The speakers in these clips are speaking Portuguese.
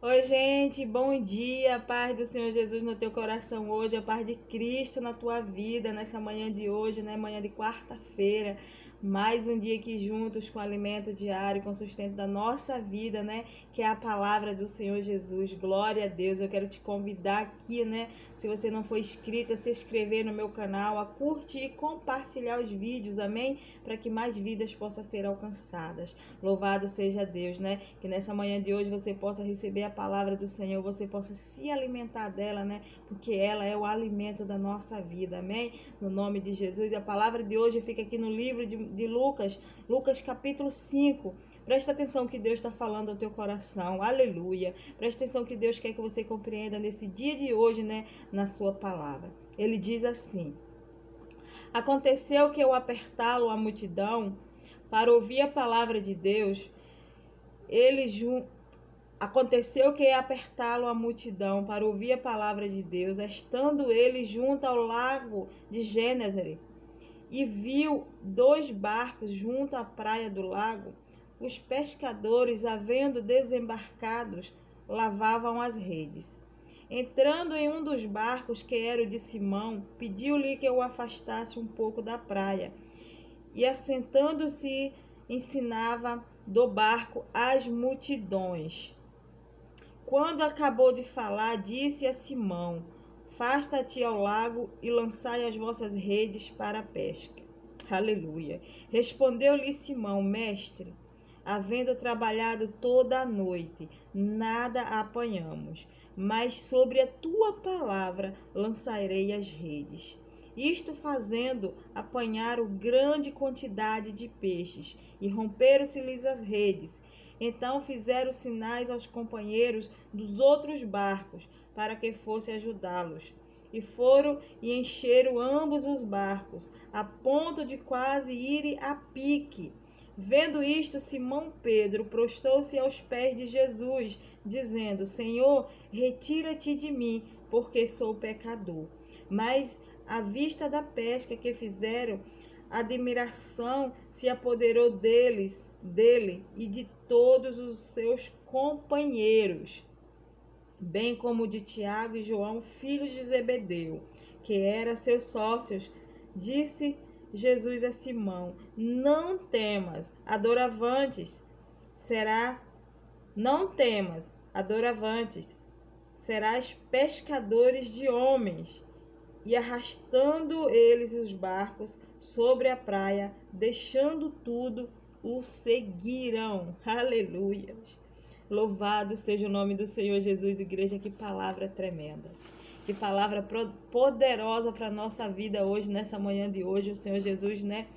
Oi, gente, bom dia, a paz do Senhor Jesus no teu coração hoje, a paz de Cristo na tua vida, nessa manhã de hoje, né? Manhã de quarta-feira, mais um dia aqui juntos com alimento diário, com sustento da nossa vida, né? Que é a palavra do Senhor Jesus. Glória a Deus. Eu quero te convidar aqui, né? Se você não for inscrito, a se inscrever no meu canal, a curtir e compartilhar os vídeos, amém? Para que mais vidas possam ser alcançadas. Louvado seja Deus, né? Que nessa manhã de hoje você possa receber a palavra do Senhor, você possa se alimentar dela, né? Porque ela é o alimento da nossa vida, amém? No nome de Jesus. E a palavra de hoje fica aqui no livro de Lucas, Lucas capítulo 5. Presta atenção que Deus está falando ao teu coração, aleluia. Presta atenção que Deus quer que você compreenda nesse dia de hoje, né? Na sua palavra. Ele diz assim: aconteceu que ao apertá-lo a multidão para ouvir a palavra de Deus, aconteceu que apertá-lo a multidão para ouvir a palavra de Deus, estando ele junto ao lago de Gênesaret, e viu dois barcos junto à praia do lago. Os pescadores, havendo desembarcados, lavavam as redes. Entrando em um dos barcos, que era o de Simão, pediu-lhe que o afastasse um pouco da praia. E assentando-se, ensinava do barco as multidões. Quando acabou de falar, disse a Simão: afasta-te ao lago e lançai as vossas redes para a pesca. Aleluia. Respondeu-lhe Simão: mestre, havendo trabalhado toda a noite, nada apanhamos, mas sobre a tua palavra lançarei as redes. Isto fazendo, apanharam grande quantidade de peixes, e romperam-se-lhes as redes. Então fizeram sinais aos companheiros dos outros barcos, para que fosse ajudá-los. E foram e encheram ambos os barcos, a ponto de quase irem a pique. Vendo isto, Simão Pedro prostou-se aos pés de Jesus, dizendo: Senhor, retira-te de mim, porque sou pecador. Mas, à vista da pesca que fizeram, a admiração se apoderou dele e de todos os seus companheiros, bem como de Tiago e João, filhos de Zebedeu, que eram seus sócios. Disse Jesus a Simão: não temas, adoravantes, serás pescadores de homens. E arrastando eles os barcos sobre a praia, deixando tudo, o seguiram. Aleluia. Louvado seja o nome do Senhor Jesus, igreja. Que palavra tremenda. Que palavra poderosa para a nossa vida hoje, nessa manhã de hoje. O Senhor Jesus, né,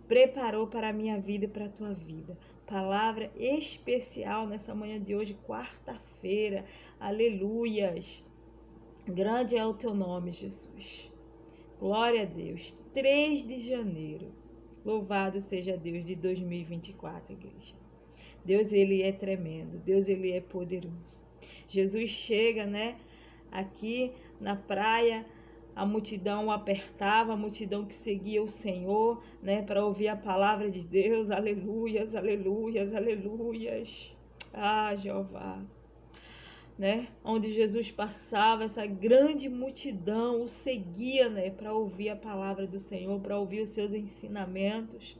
preparou para a minha vida e para a tua vida. Palavra especial nessa manhã de hoje, quarta-feira. Aleluias. Grande é o teu nome, Jesus. Glória a Deus. 3 de janeiro. Louvado seja Deus de 2024, igreja. Deus, ele é tremendo. Deus, ele é poderoso. Jesus chega, né, aqui na praia. A multidão o apertava, a multidão que seguia o Senhor, né, para ouvir a palavra de Deus. Aleluias, aleluias, aleluias. Ah, Jeová. Né? Onde Jesus passava, essa grande multidão o seguia, né, para ouvir a palavra do Senhor, para ouvir os seus ensinamentos,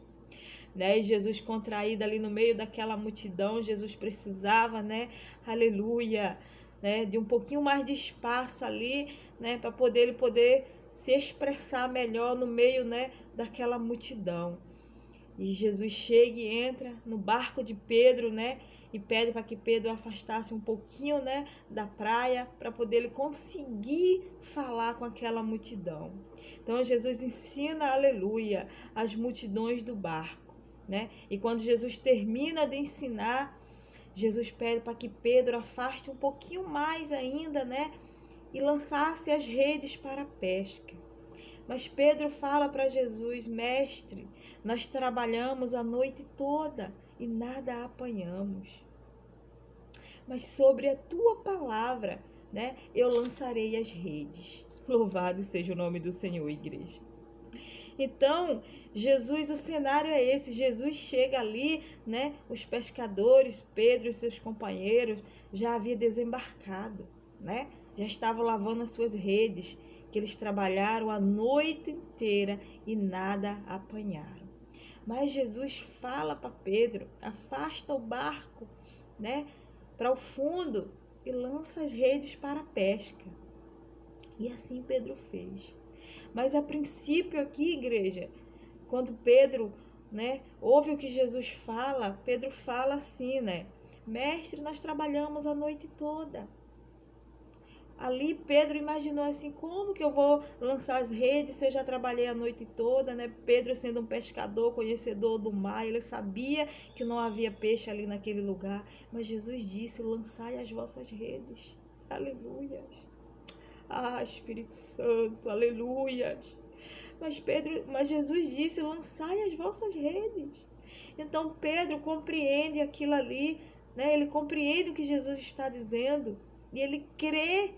né? E Jesus contraído ali no meio daquela multidão, Jesus precisava, né, aleluia, né, de um pouquinho mais de espaço ali, né, para ele poder se expressar melhor no meio, né, daquela multidão. E Jesus chega e entra no barco de Pedro, né? E pede para que Pedro afastasse um pouquinho, né, da praia, para poder ele conseguir falar com aquela multidão. Então Jesus ensina, aleluia, as multidões do barco, né? E quando Jesus termina de ensinar, Jesus pede para que Pedro afaste um pouquinho mais ainda, né? E lançasse as redes para a pesca. Mas Pedro fala para Jesus: mestre, nós trabalhamos a noite toda e nada apanhamos. Mas sobre a tua palavra, né, eu lançarei as redes. Louvado seja o nome do Senhor, igreja. Então, Jesus, o cenário é esse. Jesus chega ali, né? Os pescadores, Pedro e seus companheiros, já havia desembarcado, né? Já estavam lavando as suas redes, que eles trabalharam a noite inteira e nada apanharam. Mas Jesus fala para Pedro, afasta o barco, né? Para o fundo e lança as redes para a pesca. E assim Pedro fez. Mas a princípio aqui, igreja, quando Pedro, né, ouve o que Jesus fala, Pedro fala assim, né? Mestre, nós trabalhamos a noite toda. Ali Pedro imaginou assim, como que eu vou lançar as redes se eu já trabalhei a noite toda, né? Pedro sendo um pescador, conhecedor do mar, ele sabia que não havia peixe ali naquele lugar. Mas Jesus disse, lançai as vossas redes. Aleluias. Ah, Espírito Santo, aleluias. Mas Jesus disse, lançai as vossas redes. Então Pedro compreende aquilo ali, né? Ele compreende o que Jesus está dizendo e ele crê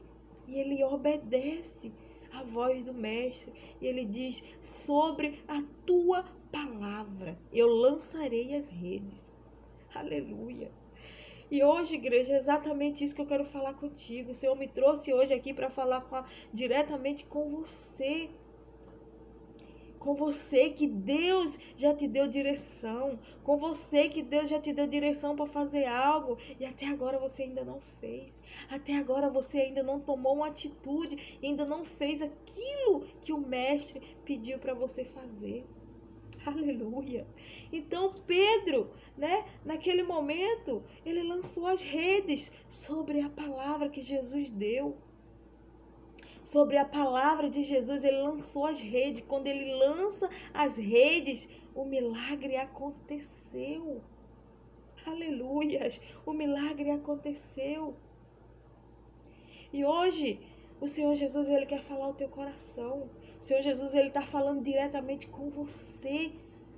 e ele obedece à voz do mestre. E ele diz, sobre a tua palavra eu lançarei as redes. Aleluia. E hoje, igreja, é exatamente isso que eu quero falar contigo. O Senhor me trouxe hoje aqui para falar diretamente com você. Com você que Deus já te deu direção. Com você que Deus já te deu direção para fazer algo. E até agora você ainda não fez. Até agora você ainda não tomou uma atitude. Ainda não fez aquilo que o mestre pediu para você fazer. Aleluia. Então Pedro, né, naquele momento, ele lançou as redes sobre a palavra que Jesus deu. Sobre a palavra de Jesus, ele lançou as redes. Quando ele lança as redes, o milagre aconteceu. Aleluias. O milagre aconteceu. E hoje, o Senhor Jesus, ele quer falar ao teu coração. O Senhor Jesus, ele está falando diretamente com você.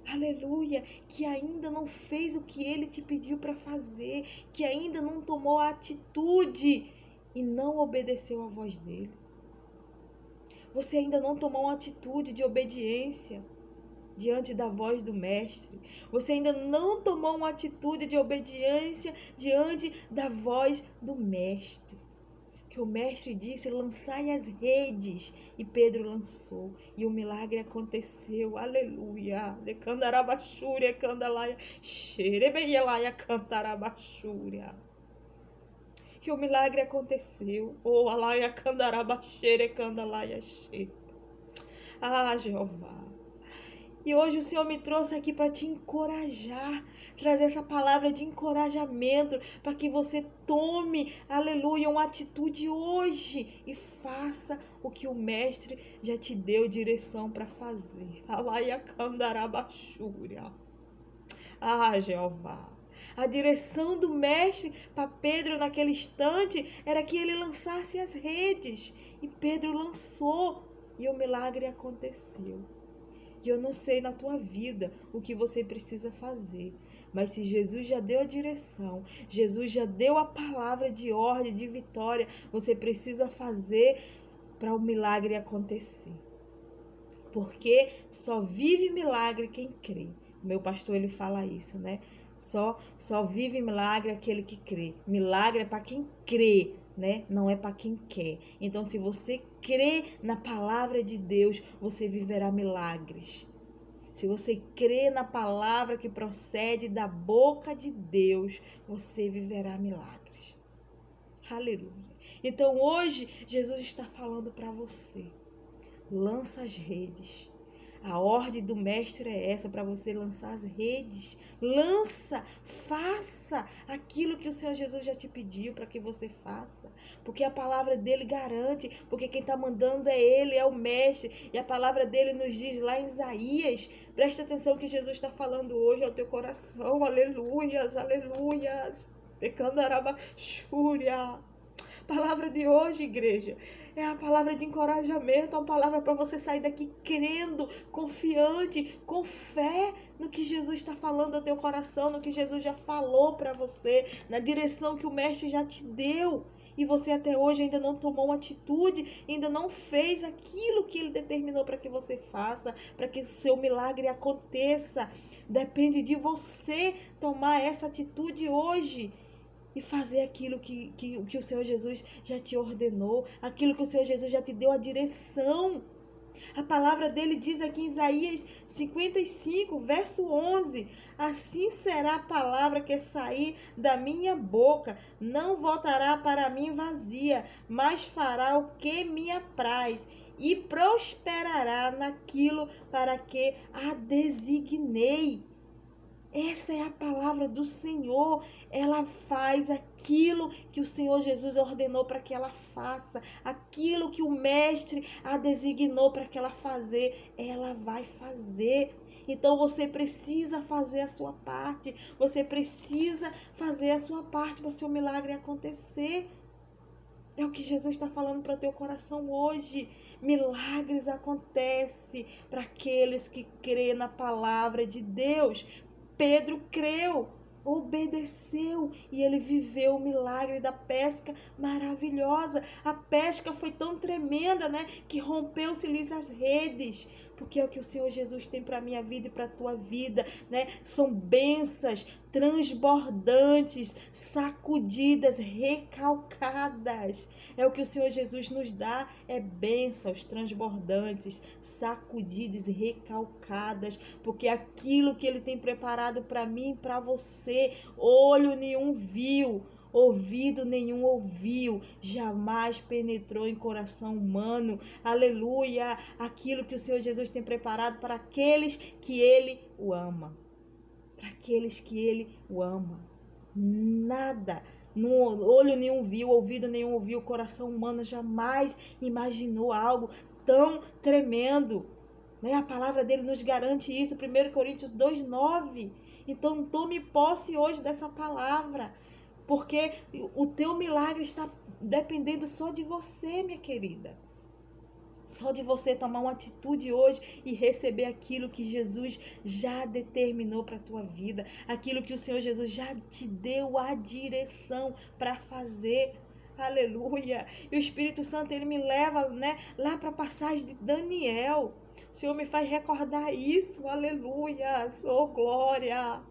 Aleluia. Que ainda não fez o que ele te pediu para fazer. Que ainda não tomou a atitude e não obedeceu à voz dele. Você ainda não tomou uma atitude de obediência diante da voz do mestre. Você ainda não tomou uma atitude de obediência diante da voz do mestre. Que o mestre disse, lançai as redes. E Pedro lançou. E o milagre aconteceu. Aleluia. De candarabachúria, candalaia, xerebeielaia, cantarabachúria. Que o milagre aconteceu. Oh, alaia, candarabaxere, candalaia, xe. Ah, Jeová. E hoje o Senhor me trouxe aqui para te encorajar, trazer essa palavra de encorajamento, para que você tome, aleluia, uma atitude hoje e faça o que o mestre já te deu direção para fazer. Alaia, candarabaxúria. Ah, Jeová. A direção do mestre para Pedro naquele instante era que ele lançasse as redes. E Pedro lançou e o milagre aconteceu. E eu não sei na tua vida o que você precisa fazer. Mas se Jesus já deu a direção, Jesus já deu a palavra de ordem, de vitória, você precisa fazer para o milagre acontecer. Porque só vive milagre quem crê. O meu pastor, ele fala isso, né? Só vive milagre aquele que crê. Milagre é para quem crê, né? Não é para quem quer. Então, se você crê na palavra de Deus, você viverá milagres. Se você crê na palavra que procede da boca de Deus, você viverá milagres. Aleluia. Então, hoje, Jesus está falando para você. Lança as redes. A ordem do mestre é essa, para você lançar as redes. Lança, faça aquilo que o Senhor Jesus já te pediu para que você faça. Porque a palavra dele garante, porque quem está mandando é ele, é o mestre. E a palavra dele nos diz lá em Isaías, presta atenção que Jesus está falando hoje ao teu coração. Aleluias, aleluias. Pecandarabachúria. Palavra de hoje, igreja, é a palavra de encorajamento, uma palavra para você sair daqui crendo, confiante, com fé no que Jesus está falando ao teu coração, no que Jesus já falou para você, na direção que o mestre já te deu. E você até hoje ainda não tomou uma atitude, ainda não fez aquilo que ele determinou para que você faça, para que o seu milagre aconteça. Depende de você tomar essa atitude hoje e fazer aquilo que o Senhor Jesus já te ordenou, aquilo que o Senhor Jesus já te deu a direção. A palavra dele diz aqui em Isaías 55, verso 11: assim será a palavra que sair da minha boca, não voltará para mim vazia, mas fará o que me apraz e prosperará naquilo para que a designei. Essa é a palavra do Senhor. Ela faz aquilo que o Senhor Jesus ordenou para que ela faça. Aquilo que o Mestre a designou para que ela fazer, ela vai fazer. Então você precisa fazer a sua parte. Você precisa fazer a sua parte para o seu milagre acontecer. É o que Jesus está falando para o teu coração hoje. Milagres acontecem para aqueles que crêem na palavra de Deus. Pedro creu, obedeceu e ele viveu o milagre da pesca maravilhosa. A pesca foi tão tremenda, né, que rompeu-se-lhes as redes. Porque é o que o Senhor Jesus tem para a minha vida e para a tua vida, né? São bênçãos transbordantes, sacudidas, recalcadas. É o que o Senhor Jesus nos dá, é bênçãos transbordantes, sacudidas e recalcadas, porque aquilo que Ele tem preparado para mim e para você, olho nenhum viu, ouvido nenhum ouviu, jamais penetrou em coração humano, aleluia, aquilo que o Senhor Jesus tem preparado para aqueles que Ele o ama, para aqueles que Ele o ama. Nada, olho nenhum viu, ouvido nenhum ouviu, coração humano jamais imaginou algo tão tremendo, né? A palavra dele nos garante isso, 1 Coríntios 2:9. Então tome posse hoje dessa palavra, porque o teu milagre está dependendo só de você, minha querida. Só de você tomar uma atitude hoje e receber aquilo que Jesus já determinou para a tua vida. Aquilo que o Senhor Jesus já te deu a direção para fazer. Aleluia. E o Espírito Santo, ele me leva, né, lá para a passagem de Daniel. O Senhor me faz recordar isso. Aleluia. Oh, glória.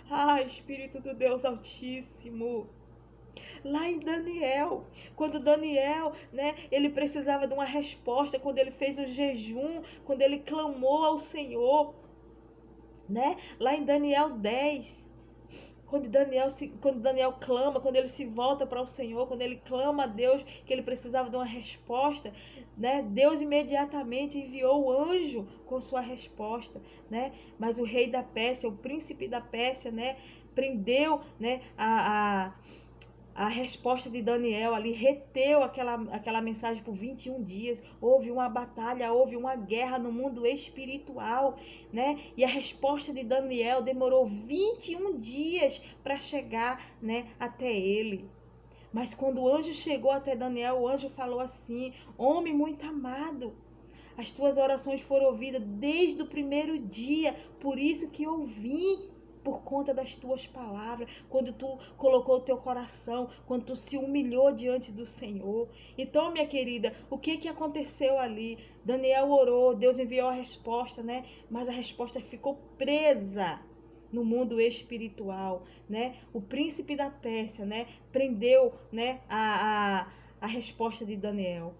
Ai, Espírito do Deus Altíssimo. Lá em Daniel, quando Daniel, né, ele precisava de uma resposta, quando ele fez o jejum, quando ele clamou ao Senhor, né? Lá em Daniel 10, quando Daniel clama, quando ele se volta para o Senhor, quando ele clama a Deus que ele precisava de uma resposta, né? Deus imediatamente enviou o anjo com sua resposta, né? Mas o rei da Pérsia, o príncipe da Pérsia, né, prendeu, né, a resposta de Daniel ali, reteu aquela mensagem por 21 dias. Houve uma batalha, houve uma guerra no mundo espiritual, né? E a resposta de Daniel demorou 21 dias para chegar, né, até ele. Mas quando o anjo chegou até Daniel, o anjo falou assim: homem muito amado, as tuas orações foram ouvidas desde o primeiro dia, por isso que eu vim, por conta das tuas palavras, quando tu colocou o teu coração, quando tu se humilhou diante do Senhor. Então, minha querida, o que aconteceu ali? Daniel orou, Deus enviou a resposta, né? Mas a resposta ficou presa no mundo espiritual, né? O príncipe da Pérsia, né, prendeu, né, a resposta de Daniel.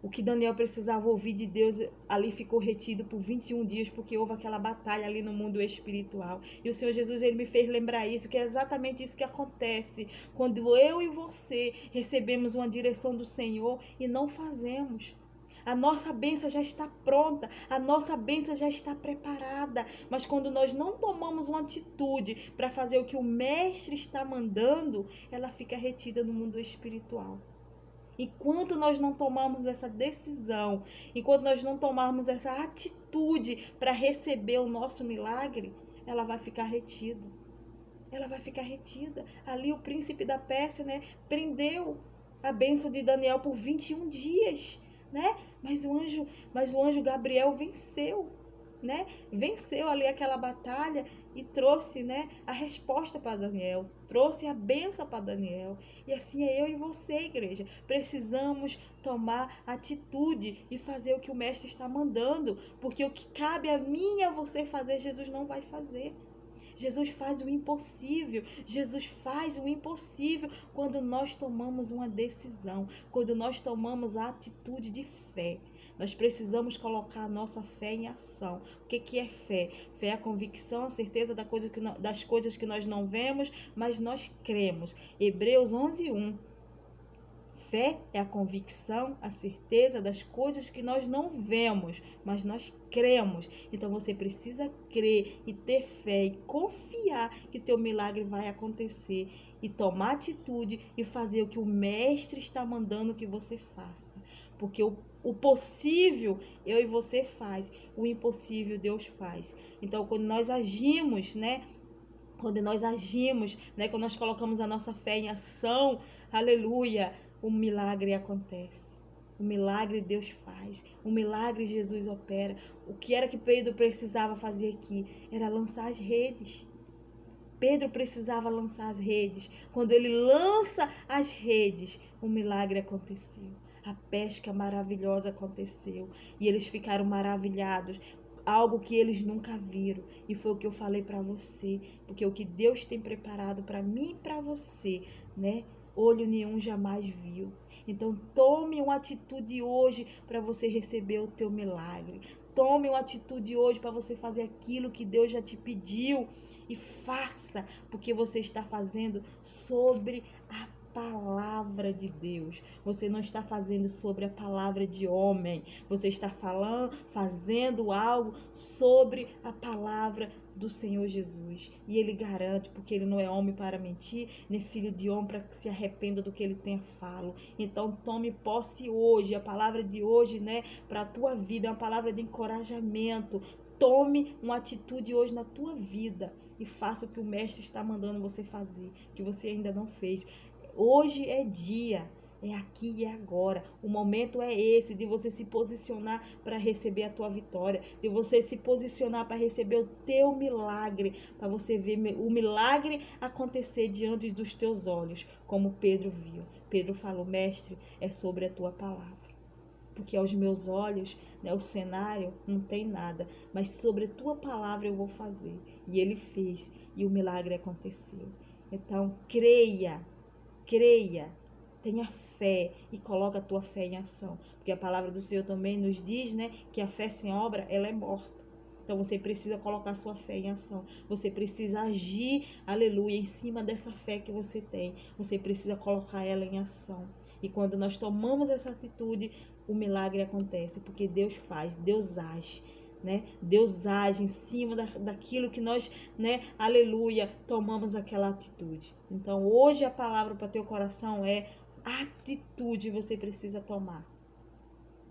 O que Daniel precisava ouvir de Deus ali ficou retido por 21 dias, porque houve aquela batalha ali no mundo espiritual. E o Senhor Jesus, ele me fez lembrar isso, que é exatamente isso que acontece quando eu e você recebemos uma direção do Senhor e não fazemos. A nossa bênção já está pronta, a nossa bênção já está preparada, mas quando nós não tomamos uma atitude para fazer o que o Mestre está mandando, ela fica retida no mundo espiritual. Enquanto nós não tomarmos essa decisão, enquanto nós não tomarmos essa atitude para receber o nosso milagre, ela vai ficar retida. Ela vai ficar retida. Ali o príncipe da Pérsia, né, prendeu a bênção de Daniel por 21 dias, né? Mas o anjo Gabriel venceu, né? Venceu ali aquela batalha e trouxe, né, a resposta para Daniel, trouxe a bênção para Daniel. E assim é eu e você, igreja. Precisamos tomar atitude e fazer o que o mestre está mandando, porque o que cabe a mim e a você fazer, Jesus não vai fazer. Jesus faz o impossível. Jesus faz o impossível quando nós tomamos uma decisão, quando nós tomamos a atitude de fé. Nós precisamos colocar a nossa fé em ação. O que é fé? Fé é a convicção, a certeza das coisas que nós não vemos, mas nós cremos. Hebreus 11:1. Fé é a convicção, a certeza das coisas que nós não vemos, mas nós cremos. Então você precisa crer e ter fé e confiar que teu milagre vai acontecer e tomar atitude e fazer o que o mestre está mandando que você faça. Porque o possível eu e você faz, o impossível Deus faz. Então quando nós agimos, né? Quando nós colocamos a nossa fé em ação, aleluia, o milagre acontece. O milagre Deus faz. O milagre Jesus opera. O que era que Pedro precisava fazer aqui? Era lançar as redes. Pedro precisava lançar as redes. Quando ele lança as redes, o milagre aconteceu. A pesca maravilhosa aconteceu. E eles ficaram maravilhados. Algo que eles nunca viram. E foi o que eu falei para você. Porque o que Deus tem preparado para mim e para você, né? Olho nenhum jamais viu. Então tome uma atitude hoje para você receber o teu milagre. Tome uma atitude hoje para você fazer aquilo que Deus já te pediu. E faça, porque você está fazendo sobre a palavra de Deus. Você não está fazendo sobre a palavra de homem. Você está fazendo algo sobre a palavra do Senhor Jesus. E ele garante, porque ele não é homem para mentir, nem filho de homem para que se arrependa do que ele tenha falo. Então tome posse hoje. A palavra de hoje, né, para a tua vida é uma palavra de encorajamento. Tome uma atitude hoje na tua vida e faça o que o mestre está mandando você fazer, que você ainda não fez. Hoje é dia, é aqui e é agora. O momento é esse de você se posicionar para receber a tua vitória, de você se posicionar para receber o teu milagre, para você ver o milagre acontecer diante dos teus olhos, como Pedro viu. Pedro falou: mestre, é sobre a tua palavra. Porque aos meus olhos, né, o cenário não tem nada, mas sobre a tua palavra eu vou fazer. E ele fez, e o milagre aconteceu. Então, creia, tenha fé e coloca a tua fé em ação. Porque a palavra do Senhor também nos diz, né, que a fé sem obra, ela é morta. Então você precisa colocar a sua fé em ação. Você precisa agir, aleluia, em cima dessa fé que você tem. Você precisa colocar ela em ação. E quando nós tomamos essa atitude, o milagre acontece, porque Deus faz, Deus age, né? Deus age em cima daquilo que nós, né, aleluia, tomamos aquela atitude. Então hoje a palavra para teu coração é: atitude você precisa tomar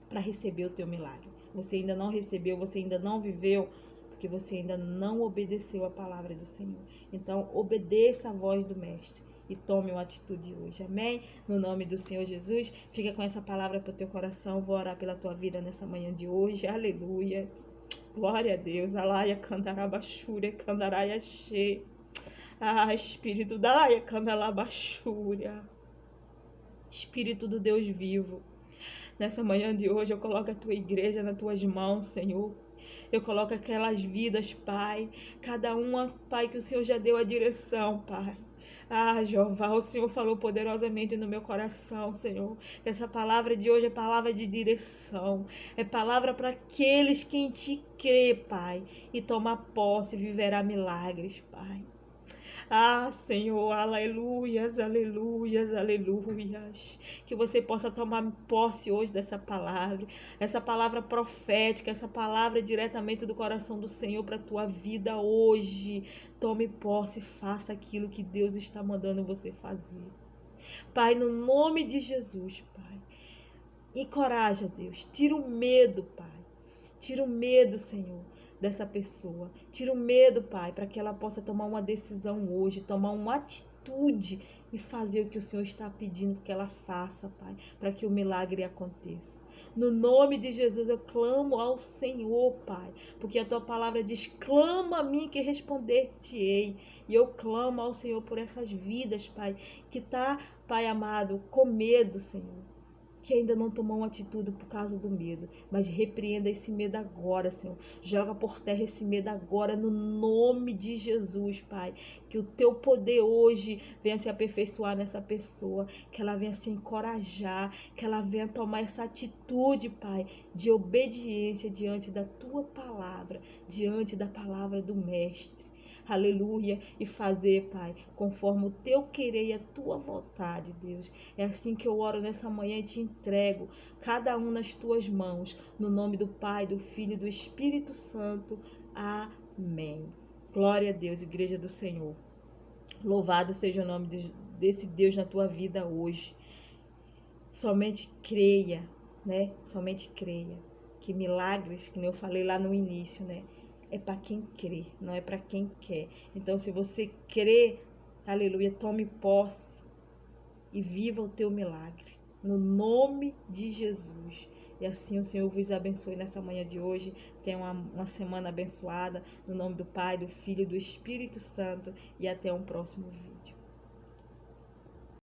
para receber o teu milagre. Você ainda não recebeu, você ainda não viveu, porque você ainda não obedeceu a palavra do Senhor. Então obedeça a voz do mestre e tome uma atitude hoje, amém? No nome do Senhor Jesus, fica com essa palavra para o teu coração. Vou orar pela tua vida nessa manhã de hoje, aleluia, glória a Deus. Alaia candarabachúria, candaraia che. Espírito da alaia candalabachúria, Espírito do Deus vivo, nessa manhã de hoje eu coloco a tua igreja nas tuas mãos, Senhor. Eu coloco aquelas vidas, Pai, cada uma, Pai, que o Senhor já deu a direção, Pai. Jeová, o Senhor falou poderosamente no meu coração, Senhor. Essa palavra de hoje é palavra de direção. É palavra para aqueles que em Ti crê, Pai. E toma posse, viverá milagres, Pai. Senhor, aleluias, aleluias, aleluias. Que você possa tomar posse hoje dessa palavra. Essa palavra profética, essa palavra diretamente do coração do Senhor para a tua vida hoje. Tome posse e faça aquilo que Deus está mandando você fazer. Pai, no nome de Jesus, Pai. Encoraja, Deus. Tira o medo, Pai. Tira o medo, Senhor, dessa pessoa. Tira o medo, Pai, para que ela possa tomar uma decisão hoje, tomar uma atitude e fazer o que o Senhor está pedindo que ela faça, Pai, para que o milagre aconteça. No nome de Jesus eu clamo ao Senhor, Pai, porque a tua palavra diz: clama a mim que responder-te-ei. E eu clamo ao Senhor por essas vidas, Pai, que tá, Pai amado, com medo, Senhor, que ainda não tomou uma atitude por causa do medo, mas repreenda esse medo agora, Senhor. Joga por terra esse medo agora, no nome de Jesus, Pai. Que o teu poder hoje venha se aperfeiçoar nessa pessoa, que ela venha se encorajar, que ela venha tomar essa atitude, Pai, de obediência diante da tua palavra, diante da palavra do Mestre. Aleluia, e fazer, Pai, conforme o teu querer e a tua vontade, Deus. É assim que eu oro nessa manhã e te entrego cada um nas tuas mãos, no nome do Pai, do Filho e do Espírito Santo. Amém. Glória a Deus, Igreja do Senhor. Louvado seja o nome desse Deus na tua vida hoje. Somente creia, né? Somente creia que milagres, que nem eu falei lá no início, né? É para quem crê, não é para quem quer. Então, se você crê, aleluia, tome posse e viva o teu milagre, no nome de Jesus. E assim o Senhor vos abençoe nessa manhã de hoje. Tenha uma semana abençoada, no nome do Pai, do Filho e do Espírito Santo. E até um próximo vídeo.